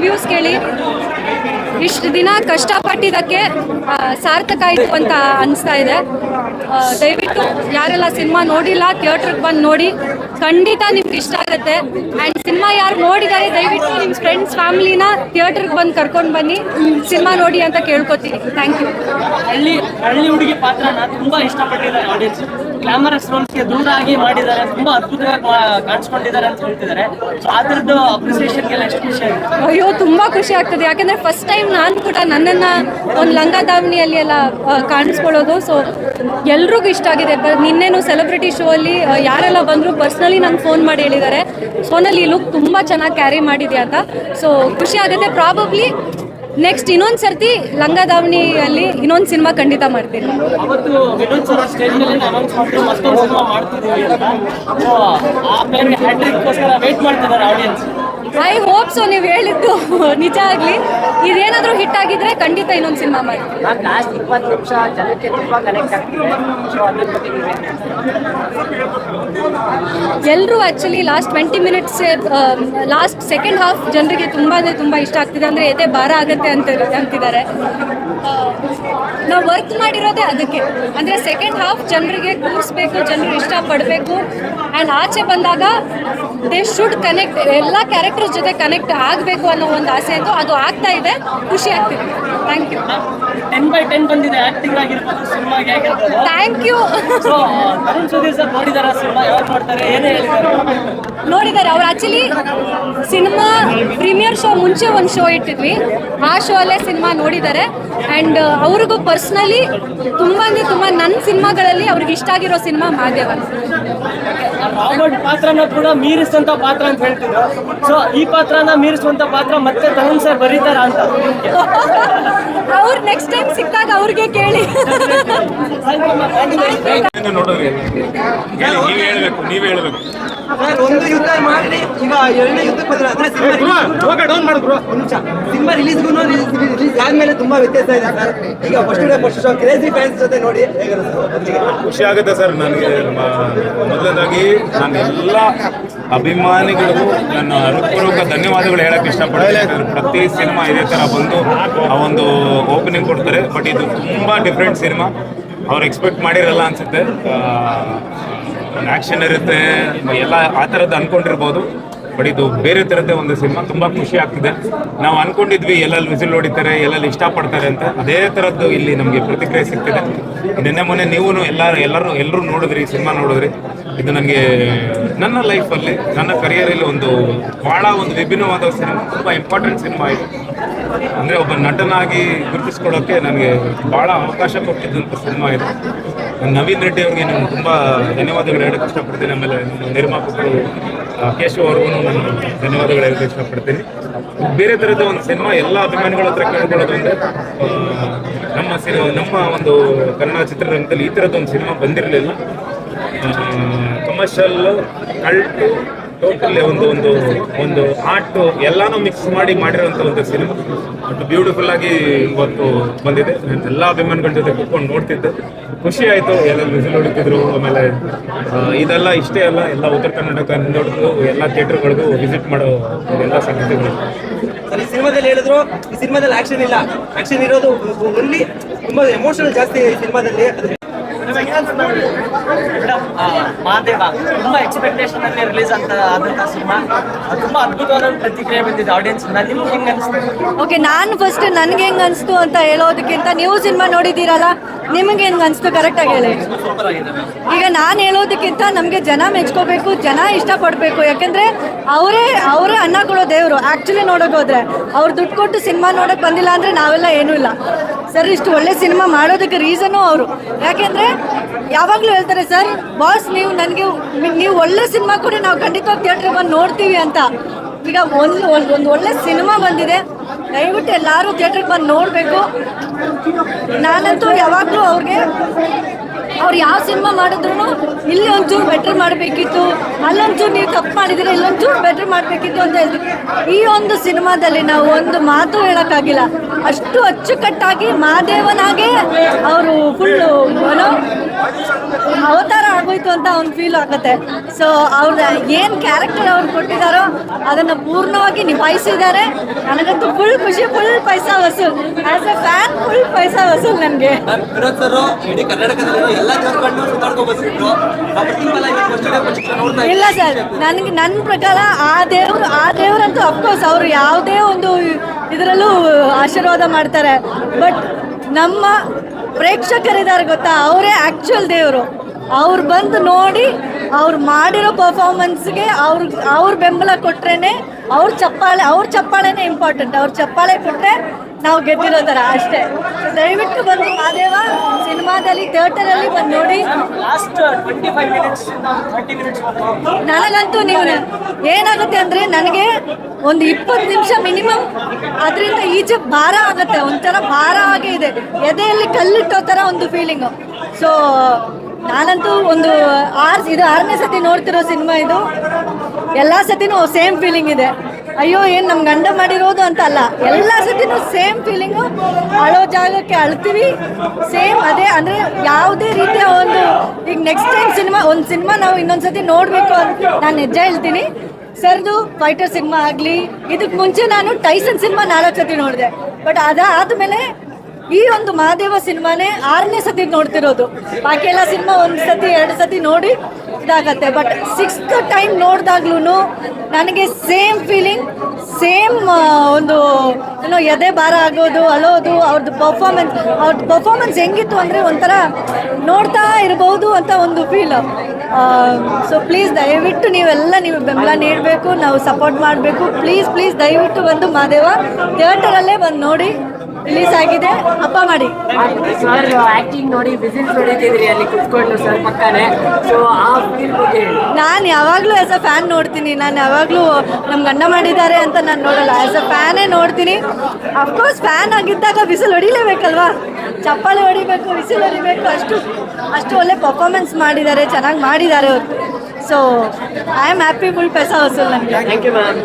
Reviews ಕೇಳಿ ಇಷ್ಟು ದಿನ ಕಷ್ಟಪಟ್ಟಿದ್ದಕ್ಕೆ ಸಾರ್ಥಕ ಆಯಿತು ಅಂತ ಅನಿಸ್ತಾ ಇದೆ. ದಯವಿಟ್ಟು ಯಾರೆಲ್ಲ ಸಿನಿಮಾ ನೋಡಿಲ್ಲ ಥಿಯೇಟ್ರಿಗೆ ಬಂದು ನೋಡಿ, ಖಂಡಿತ ನಿಮ್ಗೆ ಇಷ್ಟ ಆಗುತ್ತೆ. ಆ್ಯಂಡ್ ಸಿನಿಮಾ ಯಾರು ನೋಡಿದ್ದಾರೆ ದಯವಿಟ್ಟು ನಿಮ್ಮ ಫ್ರೆಂಡ್ಸ್ ಫ್ಯಾಮಿಲಿನ ಥಿಯೇಟ್ರಿಗೆ ಬಂದು ಕರ್ಕೊಂಡು ಬನ್ನಿ, ಸಿನಿಮಾ ನೋಡಿ ಅಂತ ಕೇಳ್ಕೊತೀನಿ. Thank you. ಹಳ್ಳಿ ಹುಡುಗಿ ಪಾತ್ರನ ತುಂಬಾ ಇಷ್ಟಪಟ್ಟಿದ್ದಾರೆ ಆಡಿಯನ್ಸ್. ಗ್ಲಾಮರಸ್ ರೋಲ್ಸ್ಗೆ ದೂರ ಆಗಿ ಮಾಡಿದ್ದಾರೆ, ತುಂಬಾ ಅದ್ಭುತವಾಗಿ ಕಾಣಿಸ್ಕೊಂಡಿದ್ದಾರೆ ಅಂತ ಹೇಳ್ತಿದ್ದಾರೆ. ಅದರದ್ದು ಅಪ್ರಿಸಿಯೇಷನ್ಗೆಲ್ಲ ಎಷ್ಟು ಖುಷಿ ಆಗುತ್ತೆ? ಅಯ್ಯೋ ತುಂಬ ಖುಷಿ ಆಗ್ತದೆ. ಯಾಕಂದರೆ ಫಸ್ಟ್ ಟೈಮ್ ನಾನು ಕೂಡ ನನ್ನನ್ನು ಒಂದು ಲಂಗ ದಾವಣಿಯಲ್ಲಿ ಎಲ್ಲ ಕಾಣಿಸ್ಕೊಳ್ಳೋದು. ಸೊ ಎಲ್ರಿಗೂ ಇಷ್ಟ ಆಗಿದೆ. ನಿನ್ನೆನೂ ಸೆಲೆಬ್ರಿಟಿ ಶೋ ಅಲ್ಲಿ ಯಾರೆಲ್ಲ ಬಂದರೂ ಪರ್ಸ್ನಲಿ ನಂಗೆ ಫೋನ್ ಮಾಡಿ ಹೇಳಿದ್ದಾರೆ, ಫೋನಲ್ಲಿ ಲುಕ್ ತುಂಬ ಚೆನ್ನಾಗಿ ಕ್ಯಾರಿ ಮಾಡಿದ್ಯಾ ಅಂತ. ಸೊ ಖುಷಿ ಆಗುತ್ತೆ. ಪ್ರಾಬಬ್ಲಿ ನೆಕ್ಸ್ಟ್ ಇನ್ನೊಂದು ಸರ್ತಿ ಲಂಗ ದಾವಣಿಯಲ್ಲಿ ಇನ್ನೊಂದು ಸಿನಿಮಾ ಖಂಡಿತ ಮಾಡ್ತೀನಿ. ಅವತ್ತು ವಿನೋದ್ ಸರ್ ಸ್ಟೇಜ್ ಮೇಲೆ ಅನೌನ್ಸ್ ಮಾಡಿದ್ರು ಮತ್ತೊಂದು ಸಿನಿಮಾ ಮಾಡ್ತಿದ್ದೀವಿ ಅಂತ. ಆ ಪ್ಲೇನ್ಗೆ ಹ್ಯಾಟ್ರಿಕ್ಗೋಸ್ಕರ ವೇಟ್ ಮಾಡ್ತಿದ್ದಾರೆ ಆಡಿಯನ್ಸ್. I hope so. ನೀವು ಹೇಳಿದ್ದು ನಿಜ ಆಗಲಿ. ಇದೇನಾದರೂ ಹಿಟ್ ಆಗಿದ್ರೆ ಖಂಡಿತ ಇನ್ನೊಂದು ಸಿನಿಮಾ ಮಾಡ್ತೀನಿ. ಲಾಸ್ಟ್ 20 ನಿಮಿಷ ಜನಕ್ಕೆ ತುಂಬ ಕನೆಕ್ಟ್ ಆಗ್ತಿದೆ. ಎಲ್ಲರೂ actually last 20 minutes last second half ಜನರಿಗೆ ತುಂಬ ಇಷ್ಟ ಆಗ್ತಿದೆ. ಅಂದರೆ ಎದೆ ಭಾರ ಆಗುತ್ತೆ ಅಂತಿದ್ದಾರೆ. ನಾವು ವರ್ಕ್ ಮಾಡಿರೋದೇ ಅದಕ್ಕೆ. ಅಂದರೆ ಸೆಕೆಂಡ್ ಹಾಫ್ ಜನರಿಗೆ ಕೂರಿಸ್ಬೇಕು, ಜನರು ಇಷ್ಟಪಡಬೇಕು. ಆ್ಯಂಡ್ ಆಚೆ ಬಂದಾಗ ದೇ ಶುಡ್ ಕನೆಕ್ಟ್, ಎಲ್ಲ ಕ್ಯಾರೆಕ್ಟರ್ಸ್ ಜೊತೆ ಕನೆಕ್ಟ್ ಆಗಬೇಕು ಅನ್ನೋ ಒಂದು ಆಸೆ ಇತ್ತು. ಅದು ಆಗ್ತಾ ಇದೆ, ಖುಷಿ ಆಗ್ತಿದೆ. Thank you. 10/10 ಬಂದಿದೆ ಆಕ್ಟಿಂಗ್ ಆಗಿರ್ಬೋದು ಸಿನಿಮಾಗೆ. Thank you. So Tarun Sudhir sir ನೋಡಿದಾರ ಸಿನಿಮಾ? ಯಾವಾಗ ನೋಡ್ತಾರೆ, ಏನೇ ಹೇಳಿದ್ದಾರೆ? ನೋಡಿದ್ದಾರೆ. ಅವ್ರು ಆ್ಯಕ್ಚುಲಿ ಸಿನಿಮಾ ಪ್ರೀಮಿಯರ್ ಶೋ ಮುಂಚೆ ಒಂದು ಶೋ ಇಟ್ಟಿದ್ವಿ, ಆ ಶೋ ಅಲ್ಲೇ ಸಿನಿಮಾ ನೋಡಿದ್ದಾರೆ. ಆ್ಯಂಡ್ ಅವ್ರಿಗೂ ಪರ್ಸ್ನಲಿ ತುಂಬ ನನ್ನ ಸಿನಿಮಾಗಳಲ್ಲಿ ಅವ್ರಿಗೆ ಇಷ್ಟ ಆಗಿರೋ ಸಿನಿಮಾ ಮಾದೇವ. ರಾಬರ್ಟ್ ಪಾತ್ರನ ಕೂಡ ಮೀರಿಸುವಂತ ಪಾತ್ರ ಅಂತ ಹೇಳ್ತಿದ್ರು. ಸೊ ಈ ಪಾತ್ರನ ಮೀರಿಸುವಂತ ಪಾತ್ರ ಮತ್ತೆ ತರುಣ್ ಸರ್ ಬರೀತಾರ ಅಂತ ಅವ್ರು ನೆಕ್ಸ್ಟ್ ಟೈಮ್ ಸಿಕ್ಕಾಗ ಅವ್ರಿಗೆ ಕೇಳಿ. ನೀವೇ ಹೇಳ್ಬೇಕು. ಒಂದು ಯುದ್ಧ ಮಾಡಿ ಈಗ ಎರಡನೇ ಯುದ್ಧಕ್ಕೆ ಬಂದ್ರೆ ಅಂದ್ರೆ ಸಿನಿಮಾ ರಿಲೀಸ್ ಆದ್ಮೇಲೆ ತುಂಬಾ ವ್ಯತ್ಯಾಸ ಇದೆ ಸರ್. ಈಗ ಫಸ್ಟ್ ಶೋ ಕ್ರೇಜಿ ಫ್ಯಾನ್ಸ್ ಜೊತೆ ನೋಡಿ ಖುಷಿ ಆಗುತ್ತೆ ಸರ್. ನನಗೆ ಮೊದಲನೇದಾಗಿ ನಾನು ಎಲ್ಲ ಅಭಿಮಾನಿಗಳಿಗೂ ನನ್ನ ಹೃತ್ಪೂರ್ವಕ ಧನ್ಯವಾದಗಳು ಹೇಳಕ್ಕೆ ಇಷ್ಟಪಡ್ತೀನಿ. ಪ್ರತಿ ಸಿನಿಮಾ ಇದೇ ಥರ ಬಂದು ಆ ಒಂದು ಓಪನಿಂಗ್ ಕೊಡ್ತಾರೆ. ಬಟ್ ಇದು ತುಂಬ ಡಿಫ್ರೆಂಟ್ ಸಿನಿಮಾ. ಅವ್ರು ಎಕ್ಸ್ಪೆಕ್ಟ್ ಮಾಡಿರಲ್ಲ ಅನಿಸುತ್ತೆ. ಆ್ಯಕ್ಷನ್ ಇರುತ್ತೆ, ಎಲ್ಲ ಆ ಥರದ್ದು ಅಂದ್ಕೊಂಡಿರ್ಬೋದು. ಬಟ್ ಇದು ಬೇರೆ ಥರದ್ದೇ ಒಂದು ಸಿನಿಮಾ. ತುಂಬ ಖುಷಿ ಆಗ್ತಿದೆ. ನಾವು ಅಂದ್ಕೊಂಡಿದ್ವಿ ಎಲ್ಲೆಲ್ಲಿ ವಿಸಿಲ್ ಹೊಡಿತಾರೆ, ಎಲ್ಲೆಲ್ಲಿ ಇಷ್ಟಪಡ್ತಾರೆ ಅಂತ. ಅದೇ ಥರದ್ದು ಇಲ್ಲಿ ನಮಗೆ ಪ್ರತಿಕ್ರಿಯೆ ಸಿಗ್ತಿದೆ. ನಿನ್ನೆ ಮೊನ್ನೆ ನೀವು ಎಲ್ಲರೂ ನೋಡಿದ್ರಿ, ಸಿನಿಮಾ ನೋಡಿದ್ರಿ. ಇದು ನನಗೆ ನನ್ನ ಲೈಫಲ್ಲಿ, ನನ್ನ ಕರಿಯರಲ್ಲಿ ಭಾಳ ಒಂದು ವಿಭಿನ್ನವಾದ ಸಿನಿಮಾ, ತುಂಬ ಇಂಪಾರ್ಟೆಂಟ್ ಸಿನಿಮಾ ಇದು. ಅಂದರೆ ಒಬ್ಬ ನಟನಾಗಿ ಗುರುತಿಸ್ಕೊಳ್ಳೋಕ್ಕೆ ನನಗೆ ಭಾಳ ಅವಕಾಶ ಕೊಟ್ಟಿದ್ದಂಥ ಸಿನಿಮಾ ಇದು. ನವೀನ್ ರೆಡ್ಡಿ ಅವ್ರಿಗೆ ನಾನು ತುಂಬ ಧನ್ಯವಾದಗಳು ಹೇಳೋಕ್ಕೆ ಇಷ್ಟಪಡ್ತೀನಿ. ಆಮೇಲೆ ನಿರ್ಮಾಪಕರು ಕೇಶವ್ ಅವ್ರಿಗೂ ನಾನು ಧನ್ಯವಾದಗಳು ಹೇಳೋಕ್ಕೆ ಇಷ್ಟಪಡ್ತೀನಿ. ಬೇರೆ ಥರದ ಒಂದು ಸಿನಿಮಾ ಎಲ್ಲ ಅಭಿಮಾನಿಗಳ ಹತ್ರ ಕೇಳ್ಕೊಳ್ಳೋದು ಅಂದರೆ ನಮ್ಮ ಒಂದು ಕನ್ನಡ ಚಿತ್ರರಂಗದಲ್ಲಿ ಈ ಥರದ್ದೊಂದು ಸಿನಿಮಾ ಬಂದಿರಲಿಲ್ಲ. ಕಮರ್ಷಿಯಲ್ಲು, ಕಲ್ಟು, ಟೋಟಲಿ ಒಂದು ಆರ್ಟು ಎಲ್ಲಾನು ಮಿಕ್ಸ್ ಮಾಡಿರೋಂಥ ಒಂದು ಸಿನಿಮಾ. ಬಟ್ ಬ್ಯೂಟಿಫುಲ್ ಆಗಿ ಇವತ್ತು ಬಂದಿದೆ. ಎಲ್ಲ ಅಭಿಮಾನಿಗಳ ಜೊತೆ ಕೂತ್ಕೊಂಡು ನೋಡ್ತಿದ್ದೆ, ಖುಷಿ ಆಯಿತು. ಎಲ್ಲ ವಿಸಿಲ್ ಹೊಡಿತಿದ್ರು. ಆಮೇಲೆ ಇದೆಲ್ಲ ಇಷ್ಟೇ ಅಲ್ಲ, ಎಲ್ಲ ಉತ್ತರ ಕನ್ನಡಕ್ಕೂ ಎಲ್ಲ ಥಿಯೇಟರ್ಗಳಿಗೂ ವಿಸಿಟ್ ಮಾಡೋ ಎಲ್ಲ ಸಾಧ್ಯತೆಗಳು. ಈ ಸಿನಿಮಾದಲ್ಲಿ ಹೇಳಿದ್ರು, ಈ ಸಿನಿಮಾದಲ್ಲಿ ಆಕ್ಷನ್ ಇಲ್ಲ, ಆಕ್ಷನ್ ಇರೋದು ಓನ್ಲಿ ತುಂಬಾ ಎಮೋಷನಲ್ ಜಾಸ್ತಿ ಈ ಸಿನಿಮಾದಲ್ಲಿ. ಮಾದೇವ ತುಂಬಾ ಎಕ್ಸ್ಪೆಕ್ಟೇಷನ್ ಅಲ್ಲಿ ರಿಲೀಸ್ ಆದಂತ ಸಿನಿಮಾ. ತುಂಬಾ ಅದ್ಭುತವಾದ ಪ್ರತಿಕ್ರಿಯೆ ಬಂದಿದೆ ಆಡಿಯನ್ಸ್. ನಿಮ್ಗೆ ಹೆಂಗ್ ಅನಿಸ್ತು? ಓಕೆ, ನಾನು ಫಸ್ಟ್ ನನಗೆ ಹೆಂಗೆ ಅನಿಸ್ತು ಅಂತ ಹೇಳೋದಕ್ಕಿಂತ ನೀವು ಸಿನಿಮಾ ನೋಡಿದ್ದೀರಲ್ಲ, ನಿಮಗೆ ಹೆಂಗೆ ಅನಿಸ್ತು ಕರೆಕ್ಟಾಗಿ ಹೇಳಿ. ಈಗ ನಾನು ಹೇಳೋದಕ್ಕಿಂತ ನಮಗೆ ಜನ ಮೆಚ್ಕೋಬೇಕು, ಜನ ಇಷ್ಟಪಡಬೇಕು. ಯಾಕೆಂದರೆ ಅವರೇ ಅನ್ನ ಕೊಡೋ ದೇವರು. ಆ್ಯಕ್ಚುಲಿ ನೋಡೋಕೆ ಹೋದರೆ ಅವ್ರು ದುಡ್ಡು ಕೊಟ್ಟು ಸಿನಿಮಾ ನೋಡೋಕೆ ಬಂದಿಲ್ಲ ಅಂದರೆ ನಾವೆಲ್ಲ ಏನೂ ಇಲ್ಲ ಸರ್. ಇಷ್ಟು ಒಳ್ಳೆ ಸಿನಿಮಾ ಮಾಡೋದಕ್ಕೆ ರೀಸನ್ನು ಅವರು. ಯಾಕೆಂದರೆ ಯಾವಾಗಲೂ ಹೇಳ್ತಾರೆ, ಸರ್ ಬಾಸ್ ನೀವು ಒಳ್ಳೆ ಸಿನಿಮಾ ಕೊಡಿ, ನಾವು ಖಂಡಿತವಾಗಿ ಥಿಯೇಟ್ರಿಗೆ ಬಂದು ನೋಡ್ತೀವಿ ಅಂತ. ಈಗ ಒಂದು ಒಳ್ಳೆ ಸಿನಿಮಾ ಬಂದಿದೆ, ದಯವಿಟ್ಟು ಎಲ್ಲರೂ ಥಿಯೇಟ್ರಿಗೆ ಬಂದು ನೋಡಬೇಕು. ನಾನಂತೂ ಯಾವಾಗಲೂ ಅವ್ರು ಯಾವ ಸಿನಿಮಾ ಮಾಡಿದ್ರು ಇಲ್ಲಿ ಒಂಚೂರು ಬೆಟ್ರ್ ಮಾಡಬೇಕಿತ್ತು, ಅಲ್ಲೊಂಚೂರು ನೀವು ತಪ್ಪು ಮಾಡಿದ್ದೀರಾ, ಇಲ್ಲೊಂಚೂರು ಬೆಟ್ರ್ ಮಾಡಬೇಕಿತ್ತು ಅಂತ ಹೇಳ್ತೀವಿ. ಈ ಒಂದು ಸಿನಿಮಾದಲ್ಲಿ ನಾವು ಒಂದು ಮಾತು ಹೇಳೋಕ್ಕಾಗಿಲ್ಲ. ಅಷ್ಟು ಅಚ್ಚುಕಟ್ಟಾಗಿ ಮಾದೇವನಾಗೆ ಅವರು ಫುಲ್ಲು ಅವತಾರ ಆಗೋಯ್ತು ಅಂತ ಒಂದು ಫೀಲ್ ಆಗುತ್ತೆ. ಸೊ ಅವ್ರ ಏನು ಕ್ಯಾರೆಕ್ಟರ್ ಅವ್ರು ಕೊಟ್ಟಿದ್ದಾರೋ ಅದನ್ನು ಪೂರ್ಣವಾಗಿ ನಿಭಾಯಿಸಿದ್ದಾರೆ. ನನಗಂತೂ ಫುಲ್ ಖುಷಿ, ಫುಲ್ ಪೈಸಾ ವಸೂಲ್. ಆಸ್ ಎ ಫ್ಯಾನ್ ಫುಲ್ ಪೈಸಾ ವಸೂಲ್ ನನಗೆ. ವಿನೋದ್ ಸರ್ ಇಡೀ ಕರ್ನಾಟಕದಲ್ಲಿ ಎಲ್ಲ ದೇವರುಗಳನ್ನು ಸುತ್ತಾಡ್ಕೊಂಡು ಬಂದಿದ್ರು. ಇಲ್ಲ ಸರ್, ನನಗೆ ನನ್ನ ಪ್ರಕಾರ ಆ ದೇವ್ರಂತೂ ಅಫ್ಕೋರ್ಸ್ ಅವರು ಯಾವುದೇ ಒಂದು ಇದರಲ್ಲೂ ಆಶೀರ್ವಾದ ಮಾಡ್ತಾರೆ. ಬಟ್ ನಮ್ಮ ಪ್ರೇಕ್ಷಕರಿದ್ದಾರೆ ಗೊತ್ತಾ, ಅವರೇ ಆ್ಯಕ್ಚುಯಲ್ ದೇವರು. ಅವ್ರು ಬಂದು ನೋಡಿ ಅವ್ರು ಮಾಡಿರೋ ಪರ್ಫಾರ್ಮೆನ್ಸ್ಗೆ ಅವ್ರ ಬೆಂಬಲ ಕೊಟ್ರೇನೆ ಅವ್ರ ಚಪ್ಪಾಳೆನೇ ಇಂಪಾರ್ಟೆಂಟ್. ಅವ್ರ ಚಪ್ಪಾಳೆ ಕೊಟ್ಟರೆ ನಾವು ಗೆದ್ದಿರೋ ಥರ ಅಷ್ಟೇ. ದಯವಿಟ್ಟು ಬಂದು ಮಹಾದೇವ ಸಿನಿಮಾದಲ್ಲಿ ಥಿಯೇಟರಲ್ಲಿ ಬಂದು ನೋಡಿ. ಲಾಸ್ಟ್ 25 ಮಿನಿಟ್ಸ್ 30 ಮಿನಿಟ್ಸ್ ನನಗಂತೂ ನೀವು ಏನಾಗುತ್ತೆ ಅಂದರೆ ನನಗೆ ಒಂದು 20 ನಿಮಿಷ ಮಿನಿಮಮ್ ಅದರಿಂದ ಈಚೆ ಭಾರ ಆಗುತ್ತೆ, ಒಂಥರ ಭಾರ ಆಗೇ ಇದೆ, ಎದೆಯಲ್ಲಿ ಕಲ್ಲಿಟ್ಟೋ ಥರ ಒಂದು ಫೀಲಿಂಗು. ಸೊ ನಾನಂತೂ ಒಂದು ಇದು 6ನೇ ಸತಿ ನೋಡ್ತಿರೋ ಸಿನಿಮಾ ಇದು. ಎಲ್ಲ ಸತಿನೂ ಸೇಮ್ ಫೀಲಿಂಗ್ ಇದೆ. ಅಯ್ಯೋ ಏನು ನಮ್ಮ ಗಂಡ ಮಾಡಿರೋದು ಅಂತ ಅಲ್ಲ, ಎಲ್ಲ ಸತಿನೂ ಸೇಮ್ ಫೀಲಿಂಗು. ಅಳೋ ಜಾಗಕ್ಕೆ ಅಳ್ತೀವಿ, ಸೇಮ್ ಅದೇ. ಅಂದರೆ ಯಾವುದೇ ರೀತಿಯ ಈಗ ನೆಕ್ಸ್ಟ್ ಟೈಮ್ ಒಂದು ಸಿನಿಮಾ ನಾವು ಇನ್ನೊಂದು ಸತಿ ನೋಡಬೇಕು ಅಂತ ನಾನು ಹೆಜ್ಜೆ ಹೇಳ್ತೀನಿ. ಸರ್ದು ಫೈಟರ್ ಸಿನಿಮಾ ಆಗಲಿ, ಇದಕ್ಕೆ ಮುಂಚೆ ನಾನು ಟೈಸನ್ ಸಿನಿಮಾ 4 ಸತಿ ನೋಡಿದೆ. ಬಟ್ ಅದಾದಮೇಲೆ ಈ ಒಂದು ಮಹಾದೇವ ಸಿನಿಮಾನೇ 6ನೇ ಸತಿ ನೋಡ್ತಿರೋದು. ಬಾಕಿ ಎಲ್ಲ ಸಿನಿಮಾ 1 ಸತಿ 2 ಸತಿ ನೋಡಿ ಇದಾಗತ್ತೆ. ಬಟ್ 6th ಟೈಮ್ ನೋಡಿದಾಗ್ಲೂ ನನಗೆ ಸೇಮ್ ಫೀಲಿಂಗ್, ಸೇಮ್ ಒಂದು ಎದೆ ಭಾರ ಆಗೋದು, ಅಳೋದು. ಅವ್ರದ್ದು ಪರ್ಫಾರ್ಮೆನ್ಸ್ ಹೆಂಗಿತ್ತು ಅಂದರೆ ಒಂಥರ ನೋಡ್ತಾ ಇರಬಹುದು ಅಂತ ಒಂದು ಫೀಲ್. ಸೊ ಪ್ಲೀಸ್ ದಯವಿಟ್ಟು ನೀವು ಬೆಂಬಲ ನೀಡಬೇಕು, ನಾವು ಸಪೋರ್ಟ್ ಮಾಡಬೇಕು. ಪ್ಲೀಸ್ ದಯವಿಟ್ಟು ಬಂದು ಮಹಾದೇವ ಥಿಯೇಟರಲ್ಲೇ ಬಂದು ನೋಡಿ. ರಿಲೀಸ್ ಆಗಿದೆ, ಹಬ್ಬ ಮಾಡಿ. ಸರ್ ಆಕ್ಟಿಂಗ್ ನೋಡಿ ವಿಸಿಲ್ಸ್ ನೋಡಿದ್ದೀರಿ ಅಲ್ಲಿ ಕುತ್ಕೊಂಡು ಸರ್ ಪಕ್ಕನೆ. ಸೊ ಆ ಫೀಲ್ ಬಗ್ಗೆ ನಾನು ಯಾವಾಗಲೂ ಆ್ಯಸ್ ಅ ಫ್ಯಾನ್ ನೋಡ್ತೀನಿ. ನಾನು ಯಾವಾಗಲೂ ನಮ್ಮ ಗಂಡ ಮಾಡಿದ್ದಾರೆ ಅಂತ ನಾನು ನೋಡಲ್ಲ, ಆ್ಯಸ್ ಅ ಫ್ಯಾನೇ ನೋಡ್ತೀನಿ. ಅಫ್ಕೋರ್ಸ್ ಫ್ಯಾನ್ ಆಗಿದ್ದಾಗ ವಿಸಿಲ್ ಹೊಡಿಲೇಬೇಕಲ್ವಾ, ಚಪ್ಪಾಳೆ ಹೊಡಿಬೇಕು, ವಿಸಿಲ್ ಹೊಡಿಬೇಕು. ಅಷ್ಟು ಒಳ್ಳೆ ಪರ್ಫಾರ್ಮೆನ್ಸ್ ಮಾಡಿದ್ದಾರೆ, ಚೆನ್ನಾಗಿ ಮಾಡಿದ್ದಾರೆ ಅವರು. So I am happy, full ಪೈಸಾ ವಸೂಲ್ ನನಗೆ. Thank you ma'am.